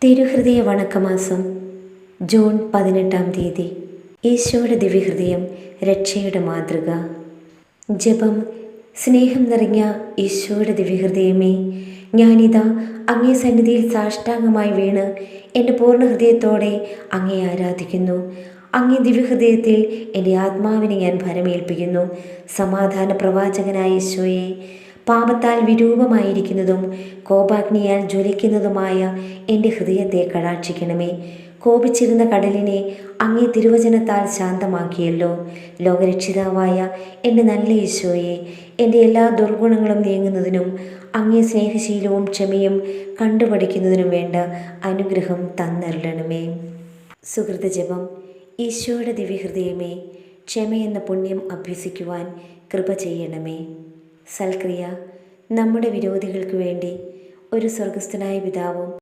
തിരുഹൃദയ വണക്കമാസം June 18-ാം തീയതി. ഈശോയുടെ ദിവ്യഹൃദയം രക്ഷയുടെ മാതൃക. ജപം. സ്നേഹം നിറഞ്ഞ ഈശോയുടെ ദിവ്യഹൃദയമേ, ഞാനിതാ അങ്ങേ സന്നിധിയിൽ സാഷ്ടാംഗമായി വീണ് എൻ്റെ പൂർണ്ണ ഹൃദയത്തോടെ അങ്ങേ ആരാധിക്കുന്നു. അങ്ങേ ദിവ്യഹൃദയത്തിൽ എൻ്റെ ആത്മാവിനെ ഞാൻ ഭരമേൽപ്പിക്കുന്നു. സമാധാന പ്രവാചകനായ ഈശോയെ, പാപത്താൽ വിരൂപമായിരിക്കുന്നതും കോപാഗ്നിയാൽ ജ്വലിക്കുന്നതുമായ എൻ്റെ ഹൃദയത്തെ കടാക്ഷിക്കണമേ. കോപിച്ചിരുന്ന കടലിനെ അങ്ങേ തിരുവചനത്താൽ ശാന്തമാക്കിയല്ലോ. ലോകരക്ഷിതാവായ എൻ്റെ നല്ല ഈശോയെ, എൻ്റെ എല്ലാ ദുർഗുണങ്ങളും നീങ്ങുന്നതിനും അങ്ങേ സ്നേഹശീലവും ക്ഷമയും കണ്ടുപഠിക്കുന്നതിനും വേണ്ട അനുഗ്രഹം തന്നരുളണമേ. സുഹൃത ജപം. ഈശോയുടെ ദിവ്യഹൃദയമേ, ക്ഷമയെന്ന പുണ്യം അഭ്യസിക്കുവാൻ കൃപ ചെയ്യണമേ. സൽക്രിയ. നമ്മുടെ വിരോധികൾക്ക് വേണ്ടി ഒരു സ്വർഗസ്ഥനായ പിതാവും